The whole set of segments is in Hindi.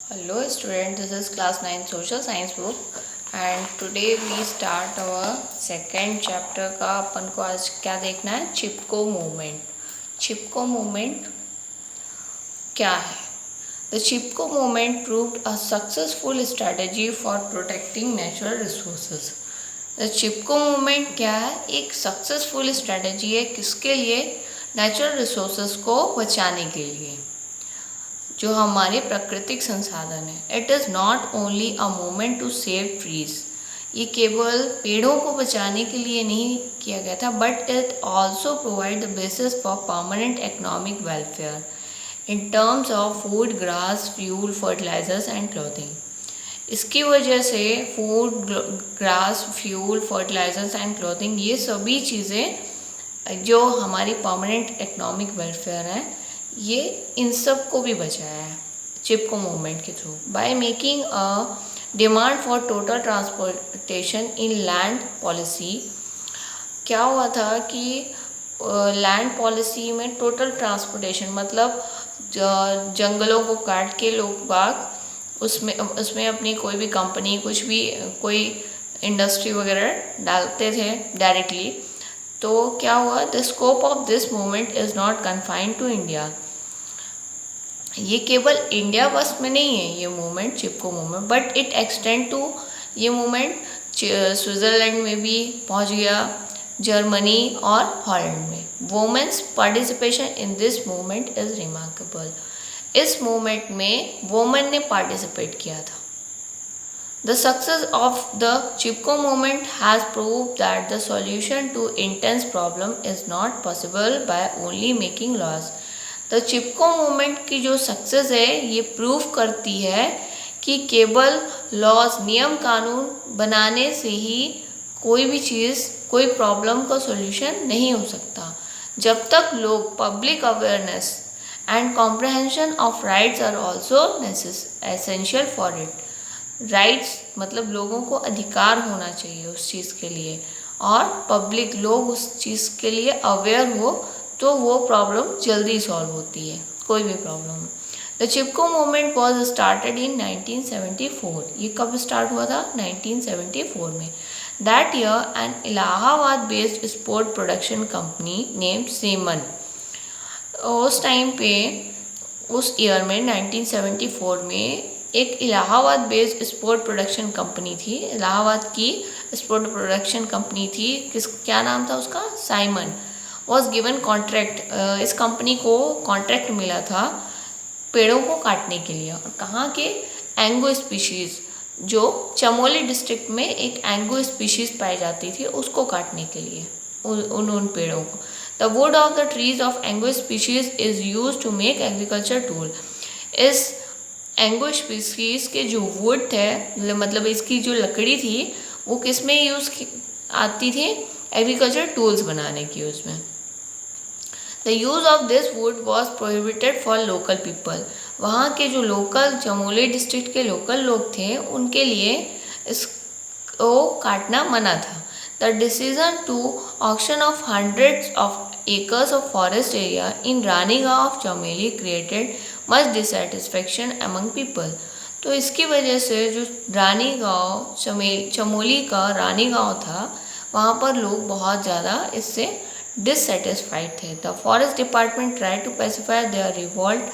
Hello student, this is class 9 social science book and today we start our second chapter का अपन को आज क्या देखना है चिपको मूवमेंट। चिपको मूवमेंट क्या है? The Chipko movement proved a successful strategy for protecting natural resources. The Chipko movement क्या है? एक सक्सेसफुल स्ट्रेटजी है किसके लिए? नेचुरल रिसोर्सेज को बचाने के लिए, जो हमारे प्राकृतिक संसाधन है। It is not only a movement to save trees, ये केवल पेड़ों को बचाने के लिए नहीं किया गया था, but it also provide the basis for permanent economic welfare in terms of food, grass, fuel, fertilisers and clothing. इसकी वजह से food, grass, fuel, fertilisers and clothing, ये सभी चीज़ें जो हमारी परमानेंट इकोनॉमिक वेलफेयर है, ये इन सब को भी बचाया है चिपको मूवमेंट के through. By making a demand for total transportation in land policy, क्या हुआ था कि लैंड पॉलिसी में टोटल ट्रांसपोर्टेशन मतलब जंगलों को काट के लोग बाग उसमें अपनी कोई भी कंपनी, कुछ भी कोई इंडस्ट्री वगैरह डालते थे डायरेक्टली। तो क्या हुआ, the scope of this movement is not confined to India. ये केवल इंडिया बस में नहीं है ये movement, Chipko movement, but it extend to, ये मूवमेंट स्विट्ज़रलैंड में भी पहुंच गया, जर्मनी और हॉलैंड में। Women's participation in this movement is remarkable. इस मूवमेंट में वुमेन ने पार्टिसिपेट किया था। The success of the Chipko movement has proved that the solution to intense problem is not possible by only making laws. The Chipko movement की जो सक्सेस है ये प्रूव करती है कि केवल लॉज, नियम कानून बनाने से ही कोई भी चीज़, कोई प्रॉब्लम का सॉल्यूशन नहीं हो सकता। जब तक लोग public awareness and comprehension of rights are also essential for it. Rights मतलब लोगों को अधिकार होना चाहिए उस चीज़ के लिए, और पब्लिक लोग उस चीज़ के लिए अवेयर हो तो वो प्रॉब्लम जल्दी सॉल्व होती है, कोई भी problem. The Chipko movement was started in 1974। ये कब स्टार्ट हुआ था? 1974 में। That year an Allahabad based sport production company named Simon, उस टाइम पे, उस ईयर में 1974 में एक Allahabad based sport production company थी, इलाहाबाद की स्पोर्ट प्रोडक्शन कंपनी थी। क्या नाम था उसका? साइमन। वॉज गिवन कॉन्ट्रैक्ट, इस कंपनी को कॉन्ट्रैक्ट मिला था पेड़ों को काटने के लिए। और कहाँ के? एंगो स्पीशीज़, जो चमोली डिस्ट्रिक्ट में एक एंगो स्पीशीज़ पाई जाती थी, उसको काटने के लिए उन पेड़ों को। The wood of the trees of Angu species is use to make agriculture tool. इस एंगो स्पीसीज के जो वुड थे, मतलब इसकी जो लकड़ी थी, वो किस में यूज़ आती थी? एग्रीकल्चर टूल्स बनाने की उसमें। The use of this wood was prohibited for local people. वहाँ के जो लोकल चमोली डिस्ट्रिक्ट के लोकल लोग थे, उनके लिए इसको काटना मना था। The decision to auction of hundreds of acres of forest area in Ranigaon of Chameli created much dissatisfaction among people। तो इसकी वजह से जो रानीगांव, चमोली का रानीगांव था, वहाँ पर लोग बहुत ज़्यादा इससे डिससेटिस्फाइड थे। The forest department try to pacify their revolt.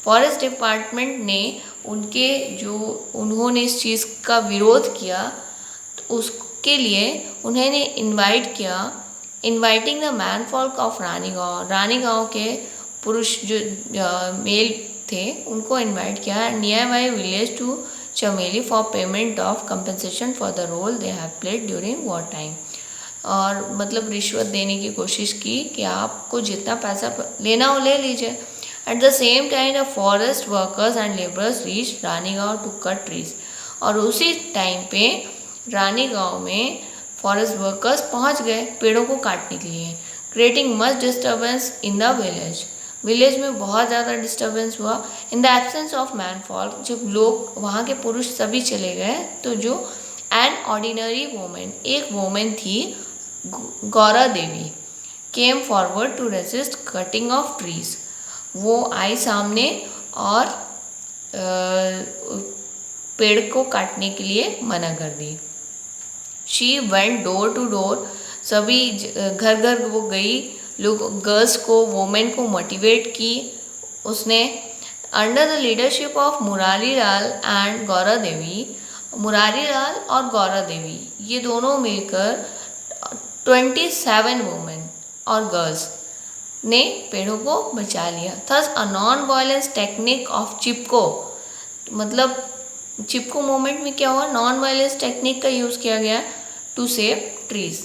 Forest department ने उन्होंने इस चीज़ का विरोध किया, तो उसके लिए उन्होंने इनवाइट किया, inviting the man folk of Ranigaon. Ranigaon के पुरुष जो मेल थे, उनको इन्वाइट किया near by village to Chameli for payment of compensation for the role they have played during war time. और मतलब रिश्वत देने की कोशिश की कि आपको जितना पैसा लेना हो ले लीजिए। At the same time the forest workers and labourers reach Ranigaon to cut trees. और उसी टाइम पे रानीगांव में फॉरेस्ट वर्कर्स पहुंच गए पेड़ों को काटने के लिए, creating much disturbance in the village में बहुत ज़्यादा डिस्टर्बेंस हुआ। In the absence of man folk, जब लोग वहाँ के पुरुष सभी चले गए, तो जो एन ऑर्डिनरी वोमेन, एक वोमेन थी Gaura Devi, came forward to resist cutting of trees. वो आई सामने और पेड़ को काटने के लिए मना कर दी। She went door to door, सभी घर घर वो गई, लोग गर्ल्स को, वोमेन को मोटिवेट की उसने। Under the leadership of Murari Lal and Gaura Devi, Murari Lal और गौरा देवी ये दोनों मिलकर 27 वुमेन और गर्ल्स ने पेड़ों को बचा लिया। Thus a non violence technique of Chipko, मतलब चिपको मूवमेंट में क्या हुआ, नॉन वायलेंस टेक्निक का यूज़ किया गया टू सेव ट्रीज,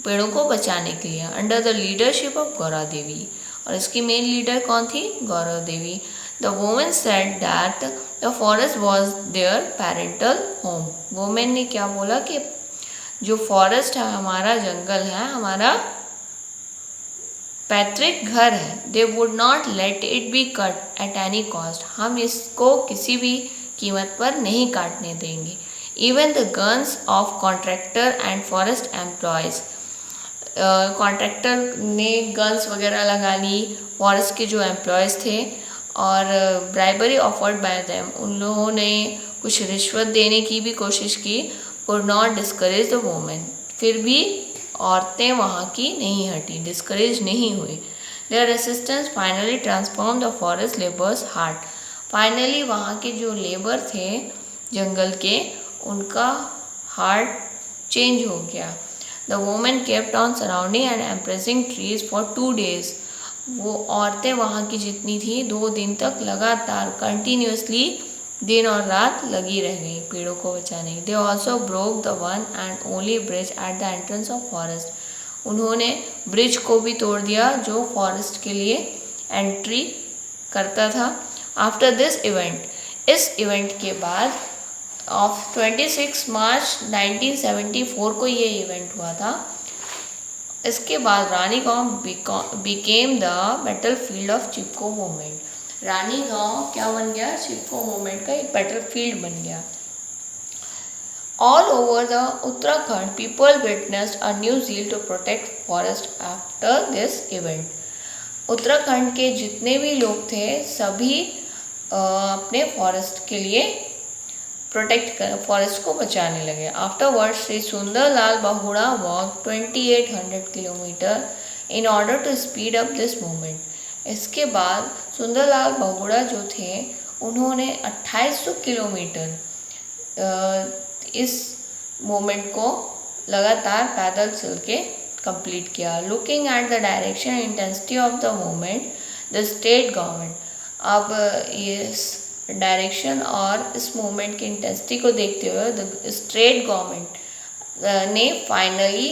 पेड़ों को बचाने के लिए, under the leadership of Gaura Devi. और इसकी मेन लीडर कौन थी, Gaura Devi. The women said that the forest was their parental home, women ने क्या बोला कि जो फॉरेस्ट है, हमारा जंगल है, हमारा पैतृक घर है। They would not let it be cut at any cost, हम इसको किसी भी कीमत पर नहीं काटने देंगे। Even the guns of contractor and forest employees, contractor ने गन्स वगैरह लगा ली, फॉरेस्ट के जो एम्प्लॉयज़ थे, और ब्राइबरी ऑफर्ड बाय देम, उन लोगों ने कुछ रिश्वत देने की भी कोशिश की। Could not discourage the women, फिर भी औरतें वहाँ की नहीं हटी, डिस्करेज नहीं हुई। Their resistance finally transform the forest labours heart, finally वहाँ के जो लेबर थे जंगल के, उनका हार्ट चेंज हो गया। The women kept on surrounding and embracing trees for 2 days, वो औरतें वहाँ की जितनी थी 2 दिन तक लगातार कंटिन्यूसली दिन और रात लगी रह गई पेड़ों को बचाने। They also broke the one and only bridge at the entrance of forest, उन्होंने ब्रिज को भी तोड़ दिया जो फॉरेस्ट के लिए एंट्री करता था। आफ्टर दिस इवेंट, इस इवेंट के बाद ऑफ 26 मार्च 1974 को ये इवेंट हुआ था। इसके बाद Ranigaon became the battle field of Chipko movement, Ranigaon क्या बन गया, चिपको मूवमेंट का एक बैटल फील्ड बन गया। All over the Uttarakhand people witnessed a new zeal to protect forest after this event, Uttarakhand के जितने भी लोग थे सभी अपने फॉरेस्ट के लिए फॉरेस्ट को बचाने लगे। Afterward Shri Sundarlal Bahuda walk 2800 kilometre in order to speed up this movement, इसके बाद सुंदरलाल बहुड़ा जो थे उन्होंने 2800 किलोमीटर इस मूवमेंट को लगातार पैदल चल के कंप्लीट किया। Looking at the direction intensity of the movement, the state government, अब इस डायरेक्शन और इस मूवमेंट की इंटेंसिटी को देखते हुए द स्टेट गवर्नमेंट ने फाइनली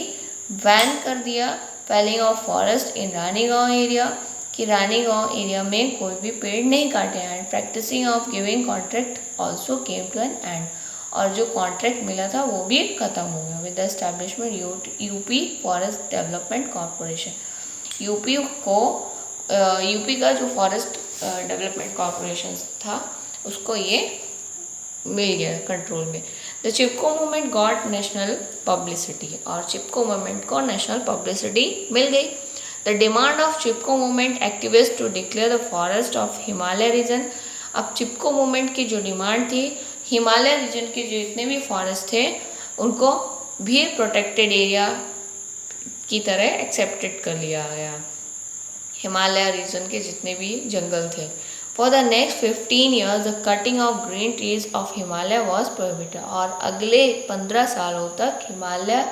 बैन कर दिया felling of forest in Ranigaon area, कि रानीगांव एरिया में कोई भी पेड़ नहीं काटे। And practising of giving contract also came to an end, और जो कॉन्ट्रैक्ट मिला था वो भी ख़त्म हो गया with the establishment UP forest development corporation, UP का जो फॉरेस्ट डेवलपमेंट कॉरपोरेशन था उसको ये मिल गया कंट्रोल में। The Chipko movement got national publicity, और चिपको मूवमेंट को नेशनल पब्लिसिटी मिल गई। The demand of Chipko movement activist to declare the forest of Himalaya region, अब चिपको मूवमेंट की जो डिमांड थी, हिमालय रीजन के जितने भी फॉरेस्ट थे उनको भी प्रोटेक्टेड एरिया की तरह एक्सेप्टेड कर लिया गया, हिमालय रीजन के जितने भी जंगल थे। For the next 15 years the cutting of green trees of Himalaya was prohibited, और अगले 15 सालों तक हिमालय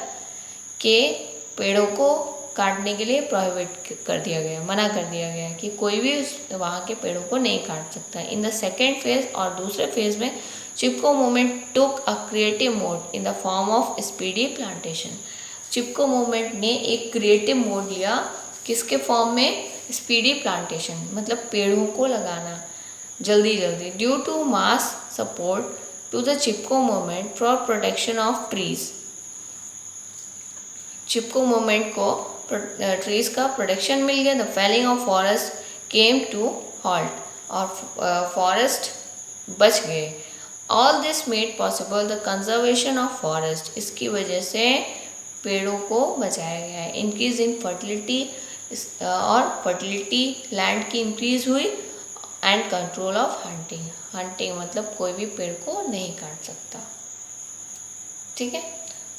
के पेड़ों को काटने के लिए प्रोहिबिट कर दिया गया, मना कर दिया गया कि कोई भी वहाँ के पेड़ों को नहीं काट सकता। इन द सेकेंड फेज, और दूसरे फेज में Chipko movement took a creative mode in the form of speedy plantation, Chipko movement ने एक क्रिएटिव मोड लिया, किसके फॉर्म में, स्पीडी प्लांटेशन, मतलब पेड़ों को लगाना जल्दी जल्दी। Due to mass support to the Chipko movement for protection of trees, Chipko movement को ट्रीज का प्रोटेक्शन मिल गया। The felling of forest came to halt, और फॉरेस्ट बच गए। All this made possible the conservation of forest, इसकी वजह से पेड़ों को बचाया गया है। इंक्रीज इन फर्टिलिटी, और फर्टिलिटी लैंड की इंक्रीज हुई, and control of hunting. Hunting मतलब कोई भी पेड़ को नहीं काट सकता। ठीक है,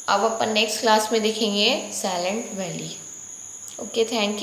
अब अपन नेक्स्ट क्लास में देखेंगे silent valley. Okay, thank you.